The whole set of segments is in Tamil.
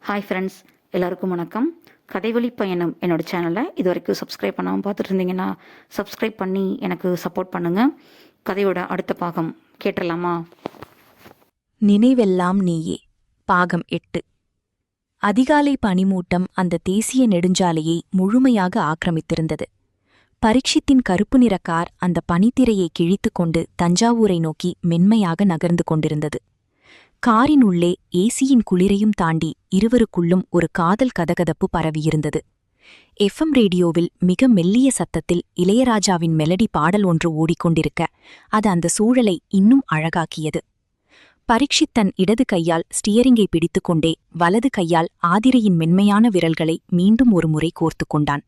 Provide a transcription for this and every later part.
ஹாய் ஃப்ரெண்ட்ஸ், எல்லாருக்கும் வணக்கம். கதைவழி பயணம் என்னோட சேனலை இது வரைக்கும் சப்ஸ்கிரைப் பண்ணாமல் பார்த்துட்டு இருந்தீங்கன்னா சப்ஸ்கிரைப் பண்ணி எனக்கு சப்போர்ட் பண்ணுங்கள். கதையோட அடுத்த பாகம் கேட்டுடலாமா? நினைவெல்லாம் நீயே. பாகம் 8. அதிகாலை பனிமூட்டம் அந்த தேசிய நெடுஞ்சாலையை முழுமையாக ஆக்கிரமித்திருந்தது. பரீட்சித்தின் கருப்பு நிற கார் அந்த பனித்திரையை கிழித்துக்கொண்டு தஞ்சாவூரை நோக்கி மென்மையாக நகர்ந்து கொண்டிருந்தது. காரின் உள்ளே ஏசியின் குளிரையும் தாண்டி இருவருக்குள்ளும் ஒரு காதல் கதகதப்பு பரவியிருந்தது. எஃப்எம் ரேடியோவில் மிக மெல்லிய சத்தத்தில் இளையராஜாவின் மெலடி பாடல் ஒன்று ஓடிக்கொண்டிருக்க அது அந்த சூழலை இன்னும் அழகாக்கியது. பரீட்சித் தன் இடது கையால் ஸ்டியரிங்கை பிடித்துக்கொண்டே வலது கையால் ஆதிரையின் மென்மையான விரல்களை மீண்டும் ஒரு முறை கோர்த்து கொண்டான்.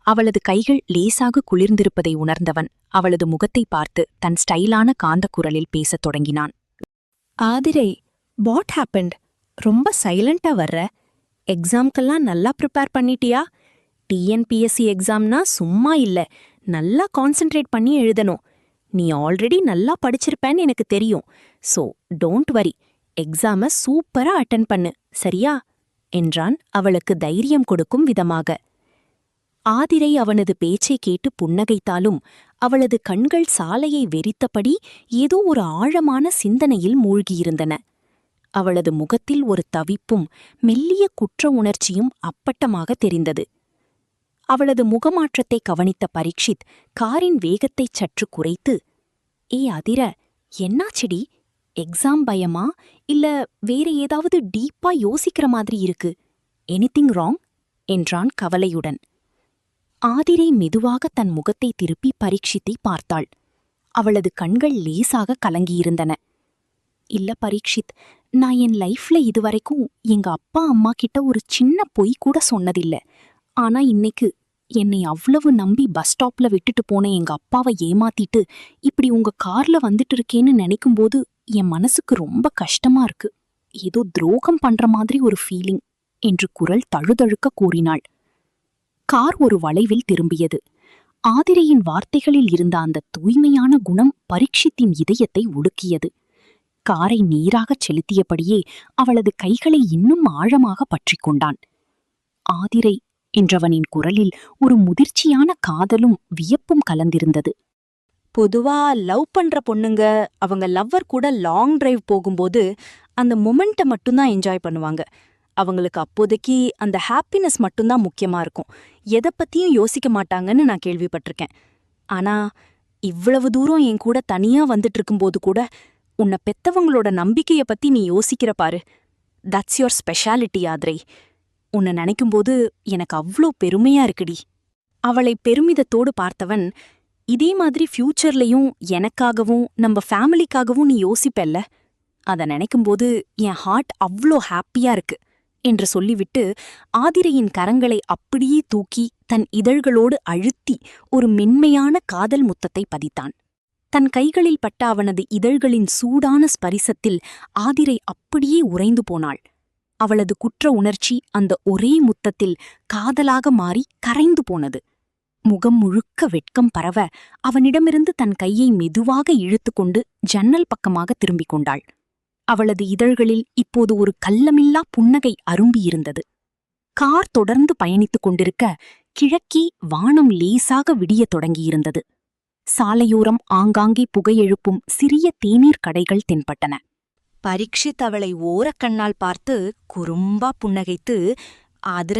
அவளது கைகள் லேசாக குளிர்ந்திருப்பதை உணர்ந்தவன் அவளது முகத்தை பார்த்து தன் ஸ்டைலான காந்த குரலில் பேசத் தொடங்கினான். Aadhirai, what happened? ரொம்ப சைலண்டா வர்ற. எக்ஸாம்க்கெல்லாம் நல்லா ப்ரிப்பேர் பண்ணிட்டியா? டிஎன்பிஎஸ்சி எக்ஸாம்னா சும்மா இல்ல, நல்லா கான்சென்ட்ரேட் பண்ணி எழுதணும். நீ ஆல்ரெடி நல்லா படிச்சிருப்பேன்னு எனக்கு தெரியும். ஸோ டோன்ட் வரி, எக்ஸாம சூப்பரா அட்டென்ட் பண்ணு, சரியா? என்றான் அவளுக்கு தைரியம் கொடுக்கும் விதமாக. ஆதிரை அவனது பேச்சை கேட்டு புன்னகைத்தாலும் அவளது கண்கள் சாலையை வெறித்தபடி ஏதோ ஒரு ஆழமான சிந்தனையில் மூழ்கியிருந்தன. அவளது முகத்தில் ஒரு தவிப்பும் மெல்லிய குற்ற உணர்ச்சியும் அப்பட்டமாக தெரிந்தது. அவளது முகமாற்றத்தை கவனித்த பரீட்சித் காரின் வேகத்தைச் சற்று குறைத்து, ஏ அதிர, என்னாச்சிடி? எக்ஸாம் பயமா இல்ல வேற ஏதாவது டீப்பா யோசிக்கிற மாதிரி இருக்கு? Anything wrong? என்றான் கவலையுடன். ஆதிரை மெதுவாக தன் முகத்தை திருப்பி பரீட்சித்தை பார்த்தாள். அவளது கண்கள் லேசாக கலங்கியிருந்தன. இல்ல பரீட்சித், நான் என் லைஃப்ல இதுவரைக்கும் எங்க அப்பா அம்மா கிட்ட ஒரு சின்ன பொய் கூட சொன்னதில்ல. ஆனா இன்னைக்கு என்னை அவ்வளவு நம்பி பஸ் ஸ்டாப்ல விட்டுட்டு போன எங்க அப்பாவை ஏமாத்திட்டு இப்படி உங்க கார்ல வந்துட்டு இருக்கேன்னு நினைக்கும்போது என் மனசுக்கு ரொம்ப கஷ்டமா இருக்கு. ஏதோ துரோகம் பண்ற மாதிரி ஒரு ஃபீலிங் என்று குரல் தழுதழுக்க கூறினாள். கார் ஒரு வளைவில் திரும்பியது. ஆதிரையின் வார்த்தைகளில் இருந்த அந்த தூய்மையான குணம் பரீட்சித்தின் இதயத்தை உலுக்கியது. காரை நேராகச் செலுத்தியபடியே அவளது கைகளை இன்னும் ஆழமாக பற்றிக் கொண்டான். ஆதிரை என்றவனின் குரலில் ஒரு முதிர்ச்சியான காதலும் வியப்பும் கலந்திருந்தது. பொதுவா லவ் பண்ற பொண்ணுங்க அவங்க லவ்வர் கூட லாங் டிரைவ் போகும்போது அந்த மொமெண்ட்டை மட்டும்தான் என்ஜாய் பண்ணுவாங்க. அவங்களுக்கு அப்போதைக்கு அந்த ஹாப்பினஸ் மட்டும்தான் முக்கியமா இருக்கும். எதை பத்தியும் யோசிக்க மாட்டாங்கன்னு நான் கேள்விப்பட்டிருக்கேன். ஆனா இவ்வளவு தூரம் என் கூட தனியா வந்துட்டு இருக்கும்போது கூட உன்னை பெத்தவங்களோட நம்பிக்கைய பத்தி நீ யோசிக்கிற பாரு. That's your speciality Aathrai. உன்னை நினைக்கும்போது எனக்கு அவ்வளோ பெருமையா இருக்குடி. அவளை பெருமிதத்தோடு பார்த்தவன், இதே மாதிரி ஃபியூச்சர்லயும் எனக்காகவும் நம்ம ஃபேமிலிக்காகவும் நீ யோசிப்பல்ல, அதை நினைக்கும்போது என் ஹார்ட் அவ்வளோ ஹாப்பியா இருக்கு என்று சொல்லிவிட்டு ஆதிரையின் கரங்களை அப்படியே தூக்கி தன் இதழ்களோடு அழுத்தி ஒரு மென்மையான காதல் முத்தத்தை பதித்தான். தன் கைகளில் பட்ட அவனது இதழ்களின் சூடான ஸ்பரிசத்தில் ஆதிரை அப்படியே உறைந்து போனாள். அவளது குற்ற உணர்ச்சி அந்த ஒரே முத்தத்தில் காதலாக மாறி கரைந்து போனது. முகம் முழுக்க வெட்கம் பரவ அவனிடமிருந்து தன் கையை மெதுவாக இழுத்துக்கொண்டு ஜன்னல் பக்கமாக திரும்பிக் கொண்டாள். அவளது இதழ்களில் இப்போது ஒரு கள்ளமில்லா புன்னகை அரும்பியிருந்தது. கார் தொடர்ந்து பயணித்துக் கொண்டிருக்க கிழக்கே வானம் லேசாக விடியத் தொடங்கியிருந்தது. சாலையோரம் ஆங்காங்கே புகையெழுப்பும் சிறிய தேநீர் கடைகள் தென்பட்டன. பரீட்சித் அவளை ஓரக்கண்ணால் பார்த்து குறும்பா புன்னகைத்து, ஆதிர,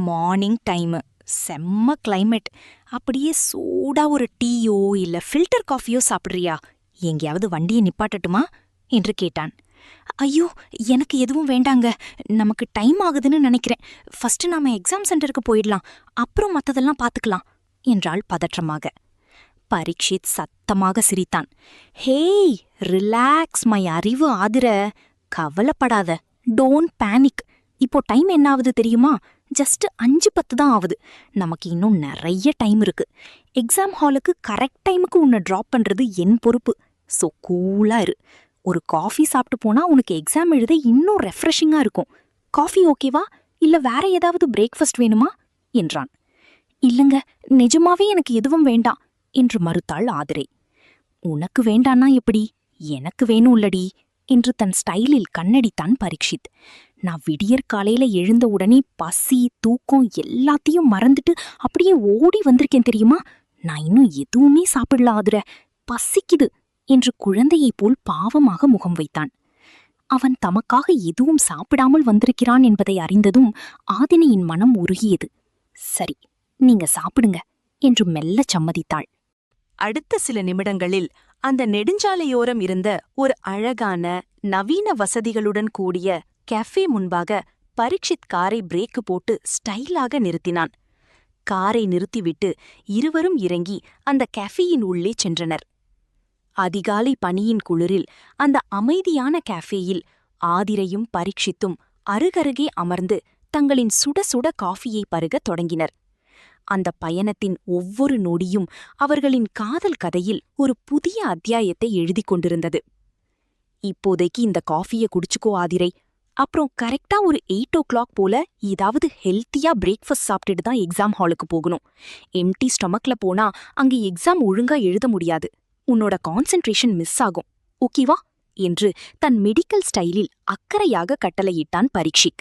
மார்னிங் டைமு, செம்ம கிளைமேட், அப்படியே சூடா ஒரு டீயோ இல்ல ஃபில்டர் காஃபியோ சாப்பிட்றியா? எங்கேயாவது வண்டியை நிப்பாட்டட்டுமா என்று கேட்டான். ஐயோ, எனக்கு எதுவும் வேண்டாங்க, நமக்கு டைம் ஆகுதுன்னு நினைக்கிறேன். ஃபர்ஸ்ட் நாம எக்ஸாம் சென்டருக்கு போயிடலாம், அப்புறம் மத்ததெல்லாம் பாத்துக்கலாம் என்றாள் பதற்றமாக. பரீட்சித் சத்தமாக சிரித்தான். ஹேய், ரிலாக்ஸ் மை அறிவு ஆதிர, கவலைப்படாத, டோன்ட் பேனிக். இப்போ டைம் என்ன ஆகுது தெரியுமா? ஜஸ்ட் 5:10 தான் ஆகுது. நமக்கு இன்னும் நிறைய டைம் இருக்கு. எக்ஸாம் ஹாலுக்கு கரெக்ட் டைமுக்கு உன்னை ட்ராப் பண்றது என் பொறுப்பு. ஸோ கூலா இரு. ஒரு காஃபி சாப்பிட்டு போனா உனக்கு எக்ஸாம் எழுத இன்னும் ரெஃப்ரெஷிங்கா இருக்கும். காஃபி ஓகேவா இல்ல வேற ஏதாவது பிரேக்ஃபாஸ்ட் வேணுமா என்றான். இல்லங்க, நிஜமாவே எனக்கு எதுவும் வேண்டாம் என்று மறுத்தாள் ஆதிரை. உனக்கு வேண்டான்னா எப்படி? எனக்கு வேணும் இல்லடி என்று தன் ஸ்டைலில் கண்ணடித்தான் பரீட்சித். நான் விடியற் காலையில எழுந்த உடனே பசி தூக்கம் எல்லாத்தையும் மறந்துட்டு அப்படியே ஓடி வந்திருக்கேன் தெரியுமா? நான் இன்னும் எதுவுமே சாப்பிடல ஆதிர, பசிக்குது என்று குழந்தையைப் போல் பாவமாக முகம் வைத்தான். அவன் தமக்காக எதுவும் சாப்பிடாமல் வந்திருக்கிறான் என்பதை அறிந்ததும் ஆதினியின் மனம் உருகியது. சரி, நீங்க சாப்பிடுங்க என்று மெல்லச் சம்மதித்தாள். அடுத்த சில நிமிடங்களில் அந்த நெடுஞ்சாலையோரம் இருந்த ஒரு அழகான நவீன வசதிகளுடன் கூடிய கஃபே முன்பாக பரீட்சித் காரை பிரேக்கு போட்டு ஸ்டைலாக நிறுத்தினான். காரை நிறுத்திவிட்டு இருவரும் இறங்கி அந்த கஃபேயின் உள்ளே சென்றனர். அதிகாலை பனியின் குளிரில் அந்த அமைதியான கஃபேயில் ஆதிரையும் பரீட்சித்தும் அருகருகே அமர்ந்து தங்களின் சுட சுட காஃபியை பருகத் தொடங்கினர். அந்த பயணத்தின் ஒவ்வொரு நொடியும் அவர்களின் காதல் கதையில் ஒரு புதிய அத்தியாயத்தை எழுதிக் கொண்டிருந்தது. இப்போதைக்கு இந்த காஃபிய குடிச்சுக்கோ ஆதிரை, அப்புறம் கரெக்டா ஒரு 8 போல ஏதாவது ஹெல்த்தியா பிரேக்ஃபாஸ்ட் சாப்பிட்டுட்டு தான் எக்ஸாம் ஹாலுக்கு போகணும். எம்டி ஸ்டொமக்ல போனா அங்க எக்ஸாம் ஒழுங்கா எழுத முடியாது, உன்னோட கான்சென்ட்ரேஷன் மிஸ் ஆகும், ஓகேவா என்று தன் மெடிக்கல் ஸ்டைலில் அக்கறையாக கட்டளையிட்டான் பரீட்சித்.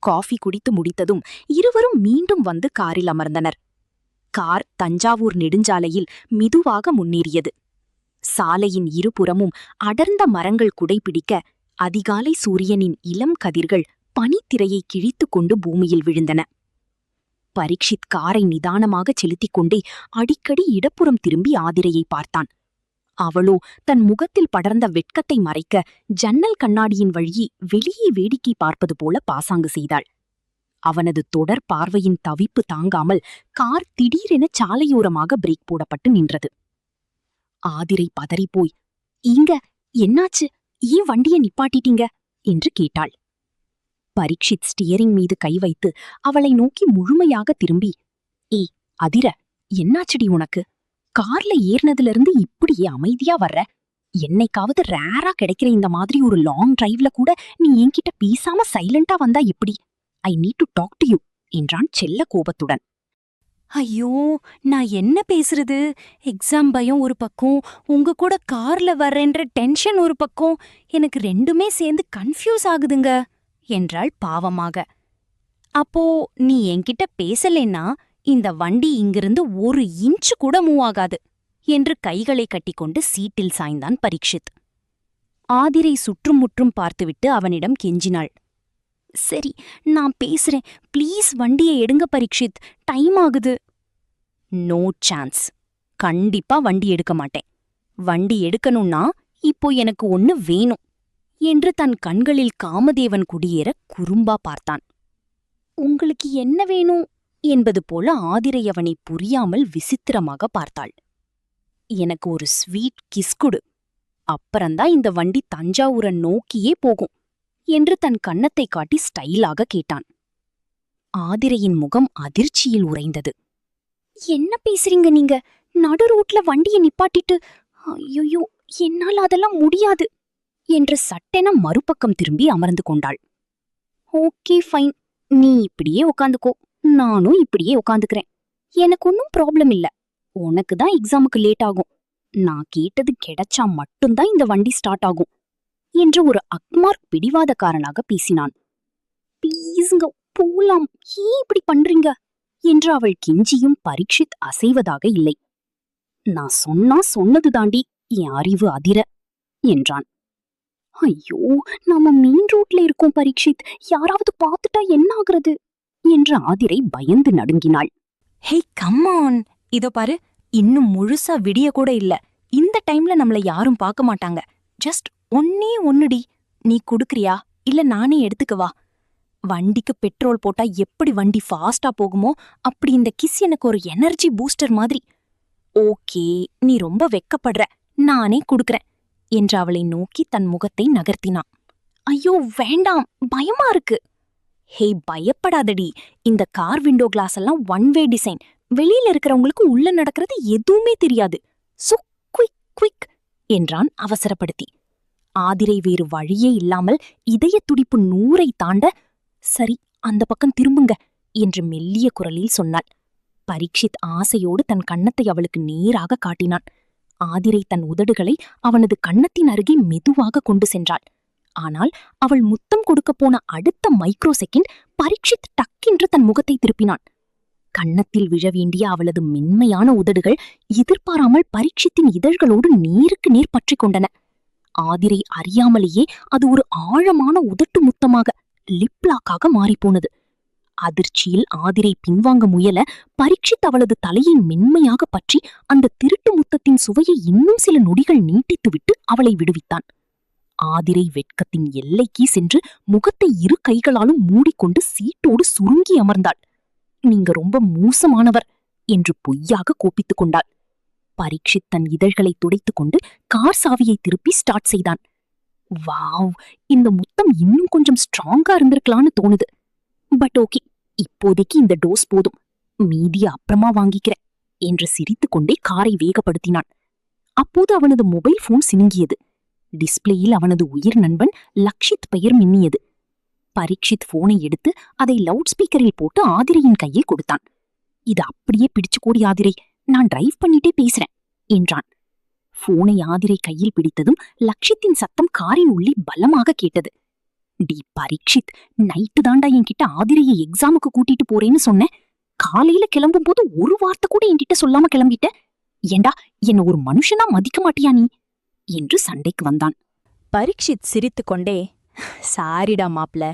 காஃபி குடித்து முடித்ததும் இருவரும் மீண்டும் வந்து காரில் அமர்ந்தனர். கார் தஞ்சாவூர் நெடுஞ்சாலையில் மெதுவாக முன்னேறியது. சாலையின் இருபுறமும் அடர்ந்த மரங்கள் குடைபிடிக்க அதிகாலை சூரியனின் இளம் கதிர்கள் பனித்திரையை கிழித்துக் கொண்டு பூமியில் விழுந்தன. பரீட்சித் காரை நிதானமாகச் செலுத்திக் கொண்டே அடிக்கடி இடப்புறம் திரும்பி ஆதிரையை பார்த்தான். அவளோ தன் முகத்தில் படர்ந்த வெட்கத்தை மறைக்க ஜன்னல் கண்ணாடியின் வழியே வெளியே வேடிக்கை பார்ப்பது போல பாசாங்கு செய்தாள். அவனது தொடர் பார்வையின் தவிப்பு தாங்காமல் கார் திடீரென சாலையோரமாக பிரேக் போடப்பட்டு நின்றது. ஆதிரை பதறிப்போய், "இங்க என்னாச்சு? ஏன் வண்டியை நிப்பாட்டிட்டீங்க?" என்று கேட்டாள். பரீட்சித் ஸ்டியரிங் மீது கை வைத்து அவளை நோக்கி முழுமையாக திரும்பி, "ஏய் அதிர, என்னாச்சுடி உனக்கு? கார்ல ஏறினதிலிருந்து இப்படியே அமைதியா வர்ற? என்னைக்காவது ரேரா கிடைக்கிற இந்த மாதிரி ஒரு லாங் டிரைவ்ல கூட நீ என்கிட்ட பேசாம சைலண்டா வந்தா எப்படி? I need to talk to you" என்றான் செல்ல கோபத்துடன். ஐயோ, நான் என்ன பேசுறது? எக்ஸாம் பயம் ஒரு பக்கம், உங்க கூட கார்ல வர்றேன்ற டென்ஷன் ஒரு பக்கம், எனக்கு ரெண்டுமே சேர்ந்து கன்ஃபியூஸ் ஆகுதுங்க என்றாள் பாவமாக. அப்போ நீ என்கிட்ட பேசலேன்னா இந்த வண்டி இங்கிருந்து 1 இன்ச்சு கூட மூவ் ஆகாது என்று கைகளை கட்டிக்கொண்டு சீட்டில் சாய்ந்தான் பரீட்சித். ஆதிரை சுற்றும் முற்றும் பார்த்துவிட்டு அவனிடம் கெஞ்சினாள். "சரி, நான் பேசுறேன், ப்ளீஸ் வண்டியை எடுங்க பரீட்சித், டைம் ஆகுது." "நோ சான்ஸ், கண்டிப்பா வண்டி எடுக்க மாட்டேன். வண்டி எடுக்கணும்னா இப்போ எனக்கு ஒன்னு வேணும்" என்று தன் கண்களில் காமதேவன் குடியேற குறும்பா பார்த்தான். "உங்களுக்கு என்ன வேணும்?" என்பது போல ஆதிரை அவனை புரியாமல் விசித்திரமாக பார்த்தாள். "எனக்கு ஒரு ஸ்வீட் கிஸ் கொடு, அப்புறம்தான் இந்த வண்டி தஞ்சாவூரை நோக்கியே போகும்" என்று தன் கன்னத்தை காட்டி ஸ்டைலாக கேட்டான். ஆதிரையின் முகம் அதிர்ச்சியில் உறைந்தது. "என்ன பேசுறீங்க நீங்க? நடு ரோட்ல வண்டியை நிப்பாட்டிட்டு? ஐயோ, என்னால் அதெல்லாம் முடியாது" என்று சட்டென மறுபக்கம் திரும்பி அமர்ந்து கொண்டாள். "ஓகே ஃபைன், நீ இப்படியே உக்காந்துக்கோ, நானும் இப்படியே உக்காந்துக்கிறேன். எனக்கு ஒன்னும் ப்ராப்ளம் இல்ல. உனக்கு தான் எக்ஸாமுக்கு லேட் ஆகும். நான் கேட்டது கிடைச்சா மட்டும்தான் இந்த வண்டி ஸ்டார்ட் ஆகும்" என்று ஒரு அக்மார்க் பிடிவாதக்காரனாக பேசினான். "ப்ளீஸ்ங்க, போலாம், ஏன் இப்படி பண்றீங்க?" என்று அவள் கெஞ்சியும் பரீட்சித் அசைவதாக இல்லை. "நான் சொன்னா சொன்னது தாண்டி, என் அறிவு அதிர" என்றான். "ஐயோ, நாம மெயின் ரோட்ல இருக்கோம் பரீட்சித், யாராவது பார்த்துட்டா என்ன ஆகுறது?" என்று ஆதிரை பயந்து நடுங்கினாள். ஹே கம்மான், இதோ பாரு, இன்னும் முழுசா விடிய கூட இல்ல. இந்த டைம்ல நம்மள யாரும் பார்க்க மாட்டாங்க. ஜஸ்ட் ஒன்னே ஒன்னுடி, நீ குடுக்கறியா இல்ல நானே எடுத்துக்கவா? வண்டிக்கு பெட்ரோல் போட்டா எப்படி வண்டி ஃபாஸ்டா போகுமோ அப்படி இந்த கிஸ் எனக்கு ஒரு எனர்ஜி பூஸ்டர் மாதிரி. ஓகே, நீ ரொம்ப வெக்கப்படுற, நானே குடுக்கறேன் என்று அவளை நோக்கி தன் முகத்தை நகர்த்தினான். ஐயோ வேண்டாம், பயமா இருக்கு. ஹே பயப்படாதடி, இந்த கார் விண்டோ கிளாஸ் எல்லாம் 1 வே டிசைன். வெளியில இருக்கிறவங்களுக்கு உள்ள நடக்கிறது எதுவுமே தெரியாது. சோ குயிக் குயிக் என்றான் அவசரப்படுத்தி. ஆதிரை வேறு வழியே இல்லாமல் இதய துடிப்பு 100ஐ தாண்ட, சரி அந்த பக்கம் திரும்புங்க என்று மெல்லிய குரலில் சொன்னாள். பரீட்சித் ஆசையோடு தன் கன்னத்தை அவளுக்கு நேராக காட்டினான். ஆதிரை தன் உதடுகளை அவனது கன்னத்தின் அருகே மெதுவாக கொண்டு சென்றாள். ஆனால் அவள் முத்தம் கொடுக்கப் போன அடுத்த மைக்ரோ செகண்ட் பரீட்சித் டக்கென்று தன் முகத்தை திருப்பினான். கன்னத்தில் விழ வேண்டிய அவளது மென்மையான உதடுகள் எதிர்பாராமல் பரீட்சித்தின் இதழ்களோடு நேருக்கு நேர் பற்றிக் கொண்டன. ஆதிரை அறியாமலேயே அது ஒரு ஆழமான உதட்டு முத்தமாக, லிப்லாக்காக மாறிப்போனது. அதிர்ச்சியில் ஆதிரை பின்வாங்க முயல பரீட்சித் அவளது தலையை மென்மையாக பற்றி அந்த திருட்டு முத்தத்தின் சுவையை இன்னும் சில நொடிகள் நீட்டித்துவிட்டு அவளை விடுவித்தான். ஆதிரை வெட்கத்தின் எல்லைக்கு சென்று முகத்தை இரு கைகளாலும் மூடிக்கொண்டு சீட்டோடு சுருங்கி அமர்ந்தாள். நீங்க ரொம்ப மோசமானவர் என்று பொய்யாக கோபித்துக் கொண்டாள். பரீட்சித் தன் இதழ்களை துடைத்துக் கொண்டு கார் சாவியை திருப்பி ஸ்டார்ட் செய்தான். வாவ், இந்த முத்தம் இன்னும் கொஞ்சம் ஸ்ட்ராங்கா இருந்திருக்கலான்னு தோணுது. பட் ஓகே, இப்போதைக்கு இந்த டோஸ் போதும், மீதிய அப்புறமா வாங்கிக்கிறேன் என்று சிரித்துக்கொண்டே காரை வேகப்படுத்தினான். அப்போது அவனது மொபைல் போன் சினுங்கியது. டிஸ்பிளேயில் அவனது உயிர் நண்பன் லக்ஷித் பெயர் மின்னியது. பரீட்சித் போனை எடுத்து அதை லவுட் ஸ்பீக்கரில் போட்டு ஆதிரையின் கையில் கொடுத்தான். இது அப்படியே பிடிச்சுக்கோடி ஆதிரை, நான் டிரைவ் பண்ணிட்டே பேசுறேன் என்றான். போனை ஆதிரை கையில் பிடித்ததும் லக்ஷித்தின் சத்தம் காரின் உள்ளே பலமாக கேட்டது. டி பரீட்சித், நைட்டு தாண்டா என்கிட்ட ஆதிரையை எக்ஸாமுக்கு கூட்டிட்டு போறேன்னு சொன்னேன். காலையில கிளம்பும் போது ஒரு வார்த்தை கூட என்கிட்ட சொல்லாம கிளம்பிட்ட. ஏண்டா, என்ன ஒரு மனுஷனா மதிக்க மாட்டியா நீ என்று சண்டைக்கு வந்தான். பரீட்சித் சிரித்துக்கொண்டே, சாரிடா மாப்ள,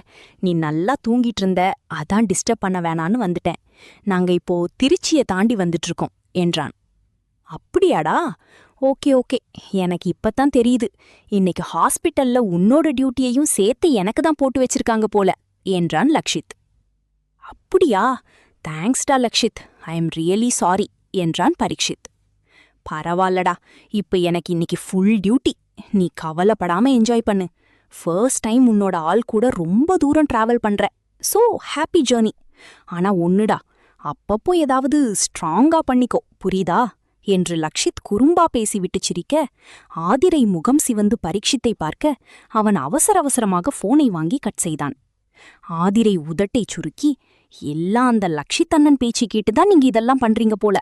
நீ நல்லா தூங்கிட்டு இருந்த, அதான் டிஸ்டர்ப் பண்ண வேணான்னு வந்துட்டேன். நாங்க இப்போ திருச்சியை தாண்டி வந்துட்டு-இருக்கோம் என்றான். அப்படியாடா? ஓகே ஓகே, எனக்கு இப்பதான் தெரியுது. இன்னைக்கு ஹாஸ்பிட்டல்ல உன்னோட டியூட்டியையும் சேர்த்து எனக்கு தான் போட்டு வச்சிருக்காங்க போல என்றான் லக்ஷித். அப்படியா? தேங்க்ஸ்டா Lakshit, I am really sorry என்றான் பரீட்சித். பரவாயில்லடா, இப்ப எனக்கு இன்னைக்கு ஃபுல் டியூட்டி. நீ கவலைப்படாம என்ஜாய் பண்ணு. ஃபர்ஸ்ட் டைம் உன்னோட ஆள் கூட ரொம்ப தூரம் டிராவல் பண்ற. So happy journey. ஆனா ஒன்னுடா, அப்பப்போ ஏதாவது ஸ்ட்ராங்கா பண்ணிக்கோ, புரியுதா என்று லக்ஷித் குறும்பா பேசிவிட்டு சிரிக்க, ஆதிரை முகம் சிவந்து பரீட்சித்தை பார்க்க அவன் அவசர அவசரமாக போனை வாங்கி கட் செய்தான். ஆதிரை உதட்டை சுருக்கி, எல்லாம் அந்த லக்ஷித் அண்ணன் பேச்சு கேட்டுதான் நீங்க இதெல்லாம் பண்றீங்க போல.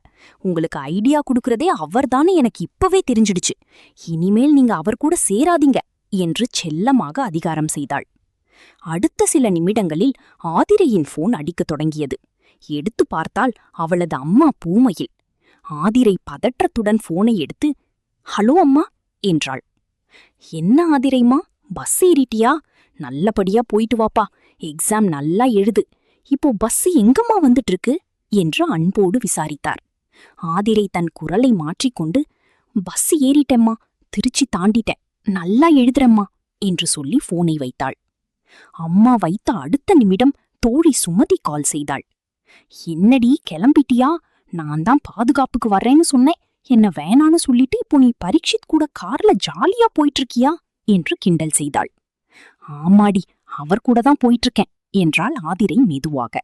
உங்களுக்கு ஐடியா கொடுக்கறதே அவர்தானே எனக்கு இப்பவே தெரிஞ்சிடுச்சு. இனிமேல் நீங்க அவர் கூட சேராதீங்க என்று செல்லமாக அதிகாரம் செய்தாள். அடுத்த சில நிமிடங்களில் ஆதிரையின் போன் அடிக்கத் தொடங்கியது. எடுத்து பார்த்தால் அவளது அம்மா பூமயில். ஆதிரை பதற்றத்துடன் போனை எடுத்து, ஹலோ அம்மா என்றாள். என்ன ஆதிரைமா, பஸ் ஏறிட்டியா? நல்லபடியா போயிட்டு வாப்பா, எக்ஸாம் நல்லா எழுது. இப்போ பஸ் எங்கம்மா வந்துட்டு இருக்கு என்று அன்போடு விசாரித்தார். ஆதிரை தன் குரலை மாற்றிக்கொண்டு, பஸ் ஏறிட்டேம்மா, திருச்சி தாண்டிட்டேன், நல்லா எழுதுறம்மா என்று சொல்லி போனை வைத்தாள். அம்மா வைத்த அடுத்த நிமிடம் தோழி சுமதி கால் செய்தாள். என்னடி கிளம்பிட்டியா? நான் தான் பாதுகாப்புக்கு வர்றேன்னு சொன்னேன், என்ன வேணான்னு சொல்லிட்டு இப்போ நீ பரீட்சித் கூட கார்ல ஜாலியா போயிட்டு இருக்கியா என்று கிண்டல் செய்தாள். ஆமாடி, அவர் கூட தான் போயிட்டு இருக்கேன் என்றாள் ஆதிரை மெதுவாக.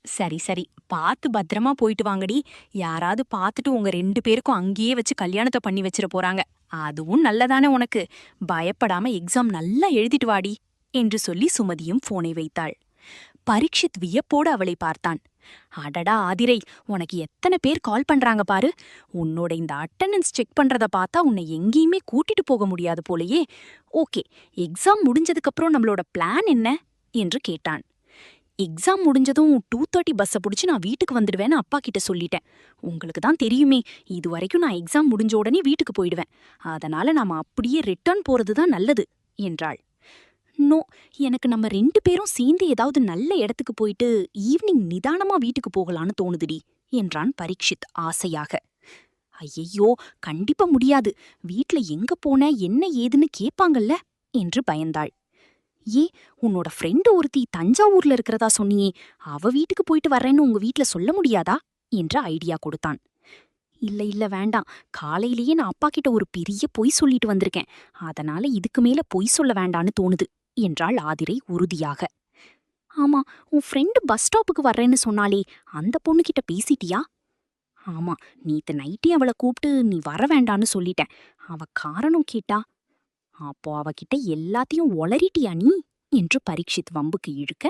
சரி சரி, பார்த்து பத்திரமா போயிட்டு வாங்கடி. யாராவது பார்த்துட்டு உங்க 2 பேருக்கும் அங்கேயே வச்சு கல்யாணத்தை பண்ணி வச்சிட போறாங்க. அதுவும் நல்லதானே உனக்கு. பயப்படாம எக்ஸாம் நல்லா எழுதிட்டு வாடி என்று சொல்லி சுமதியும் போனை வைத்தாள். பரீட்சித் வியப்போடு அவளை பார்த்தான். அடடா ஆதிரை, உனக்கு எத்தனை பேர் கால் பண்றாங்க பாரு. உன்னோட இந்த அட்டெண்டன்ஸ் செக் பண்றத பார்த்தா உன்னை எங்கேயுமே கூட்டிட்டு போக முடியாது போலயே. ஓகே, எக்ஸாம் முடிஞ்சதுக்கப்புறம் நம்மளோட பிளான் என்ன என்று கேட்டான். எக்ஸாம் முடிஞ்சதும் 2:30 பஸ்ஸை பிடிச்சி நான் வீட்டுக்கு வந்துடுவேன்னு அப்பா கிட்ட சொல்லிட்டேன். உங்களுக்கு தான் தெரியுமே, இதுவரைக்கும் நான் எக்ஸாம் முடிஞ்ச உடனே வீட்டுக்கு போயிடுவேன். அதனால நாம அப்படியே ரிட்டர்ன் போறது தான் நல்லது என்றாள். நோ, எனக்கு நம்ம 2 பேரும் சேர்ந்து ஏதாவது நல்ல இடத்துக்கு போயிட்டு ஈவினிங் நிதானமா வீட்டுக்கு போகலான்னு தோணுதுடி என்றான் பரீட்சித் ஆசையாக. ஐயையோ, கண்டிப்பா முடியாது. வீட்ல எங்க போன என்ன ஏதுன்னு கேப்பாங்கல்ல என்று பயந்தாள். ஏ, உன்னோட ஃப்ரெண்டு ஒருத்தி தஞ்சாவூர்ல இருக்கிறதா சொன்னியே, அவ வீட்டுக்கு போயிட்டு வர்றேன்னு உங்க வீட்ல சொல்ல முடியாதா என்ற ஐடியா கொடுத்தான். இல்ல இல்ல வேண்டாம், காலையிலேயே நான் அப்பா கிட்ட ஒரு பெரிய பொய் சொல்லிட்டு வந்திருக்கேன். அதனால இதுக்கு மேல பொய் சொல்ல வேண்டான்னு தோணுது என்றாள் ஆதிரை உறுதியாக. ஆமா, உன் ஃப்ரெண்டு பஸ் ஸ்டாப்புக்கு வர்றேன்னு சொன்னாலே, அந்த பொண்ணுகிட்ட பேசிட்டியா? ஆமா, நேத்து நைட்டே அவளை கூப்பிட்டு நீ வர வேண்டான்னு சொல்லிட்டேன். அவ காரணம் கேட்டா, அப்போ அவகிட்ட எல்லாத்தையும் ஒளறிட்டியா நீ என்று பரீட்சித் வம்புக்கு இழுக்க,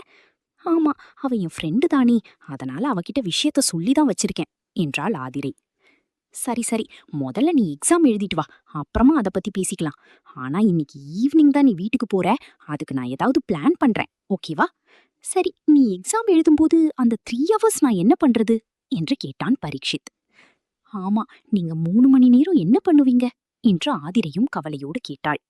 ஆமா, அவ என் ஃப்ரெண்டு தானே, அதனால அவகிட்ட விஷயத்த சொல்லிதான் வச்சிருக்கேன் என்றாள் ஆதிரை. சரி சரி, முதல்ல நீ எக்ஸாம் எழுதிட்டு வா, அப்புறமா அத பத்தி பேசிக்கலாம். ஆனா இன்னைக்கு ஈவினிங் தான் நீ வீட்டுக்கு போற, அதுக்கு நான் ஏதாவது பிளான் பண்றேன், ஓகேவா? சரி, நீ எக்ஸாம் எழுதும்போது அந்த 3 ஹவர்ஸ் நான் என்ன பண்றது என்று கேட்டான் பரீட்சித். ஆமா, நீங்க 3 மணி நேரம் என்ன பண்ணுவீங்க என்று ஆதிரையும் கவலையோடு கேட்டாள்.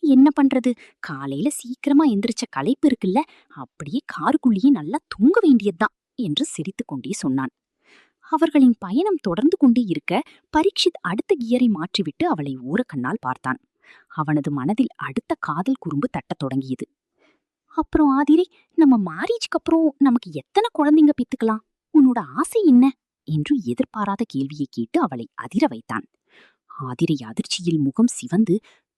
என்ன பண்றது, காலையில சீக்கிரமா எந்திரிச்ச களைப்பு இருக்குல்ல, அப்படியே காருக்குள்ளேயே நல்லா தூங்க வேண்டியதுதான் என்று சிரித்துக்கொண்டே சொன்னான். அவர்களின் பயணம் தொடர்ந்து கொண்டே இருக்க பரீட்சித் அடுத்த கியரை மாற்றிவிட்டு அவளை ஓரக்கண்ணால் பார்த்தான். அவனது மனதில் அடுத்த காதல் குறும்பு தட்டத் தொடங்கியது. அப்புறம் ஆதிரை, நம்ம மேரேஜ்க்கு அப்புறம் நமக்கு எத்தனை குழந்தைங்க பெத்துக்கலாம்? உன்னோட ஆசை என்ன என்று எதிர்பாராத கேள்வியை கேட்டு அவளை அதிர வைத்தான். ஆதிரை அதிர்ச்சியில் முகம் சிவந்து,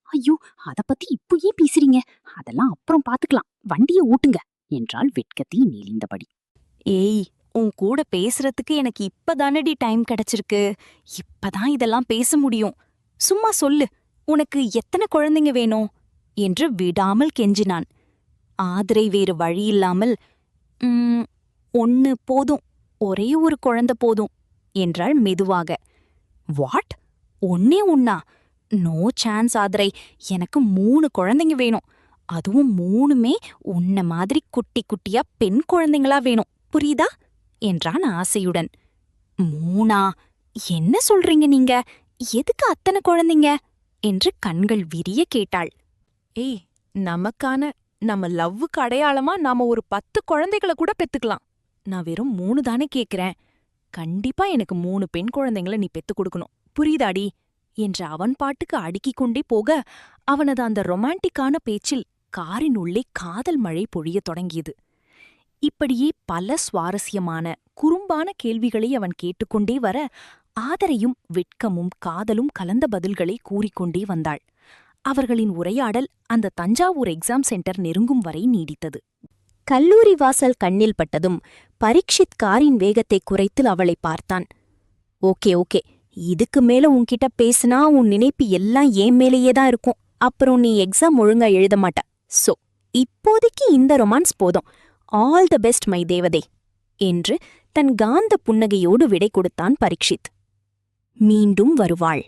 ஐயோ, அத பத்தி இப்போ ஏன் பேசுறீங்க? அதெல்லாம் அப்புறம் பாத்துக்கலாம், வண்டியை ஓட்டுங்க என்றாள் வெட்கத்தை நெளிந்தபடி. ஏய், உன் கூட பேசுறதுக்கு எனக்கு இப்பதானடி டைம் கிடைச்சிருக்கு. இப்பதான் இதெல்லாம் பேச முடியும். சும்மா சொல்லு, உனக்கு எத்தனை குழந்தைங்க வேணும் என்று விடாமல் கெஞ்சினான். ஆதிரை வேறு வழியில்லாமல், ஒன்னு போதும், ஒரே ஒரு குழந்தை போதும் என்றாள் மெதுவாக. வாட், ஒன்னே ஒன்னா? நோ சான்ஸ் ஆதிரை, எனக்கு 3 குழந்தைங்க வேணும். அதுவும் 3மே உன்ன மாதிரி குட்டி குட்டியா பெண் குழந்தைங்களா வேணும், புரியுதா என்றான் ஆசையுடன். 3ஆ? என்ன சொல்றீங்க நீங்க? எதுக்கு அத்தனை குழந்தைங்க என்று கண்கள் விரிய கேட்டாள். ஏய், நம்ம லவ்வுக்கு அடையாளமா நாம ஒரு 10 குழந்தைகளை கூட பெத்துக்கலாம். நான் வெறும் 3 தானே கேக்குறேன். கண்டிப்பா எனக்கு 3 பெண் குழந்தைங்கள நீ பெத்து கொடுக்கணும், புரியுதாடி என்று அவன் பாட்டுக்கு அடுக்கிக் கொண்டே போக, அவனது அந்த ரொமான்டிக்கான பேச்சில் காரின் உள்ளே காதல் மழை பொழியத் தொடங்கியது. இப்படியே பல சுவாரஸ்யமான குறும்பான கேள்விகளை அவன் கேட்டுக்கொண்டே வர, ஆதரையும் வெட்கமும் காதலும் கலந்த பதில்களை கூறிக்கொண்டே வந்தாள். அவர்களின் உரையாடல் அந்த தஞ்சாவூர் எக்ஸாம் சென்டர் நெருங்கும் வரை நீடித்தது. கல்லூரி வாசல் கண்ணில் பட்டதும் பரீட்சித் காரின் வேகத்தை குறைத்து அவளை பார்த்தான். ஓகே ஓகே, இதுக்கு மேல உன்கிட்ட பேசினா உன் நினைப்பு எல்லாம் என் மேலேயே தான் இருக்கும். அப்புறம் நீ எக்ஸாம் ஒழுங்கா எழுத மாட்ட. சோ இப்போதைக்கு இந்த ரொமான்ஸ் போதும். ஆல் த பெஸ்ட் மை தேவதே என்று தன் காந்த புன்னகையோடு விடை கொடுத்தான் பரீட்சித். மீண்டும் வருவாள்.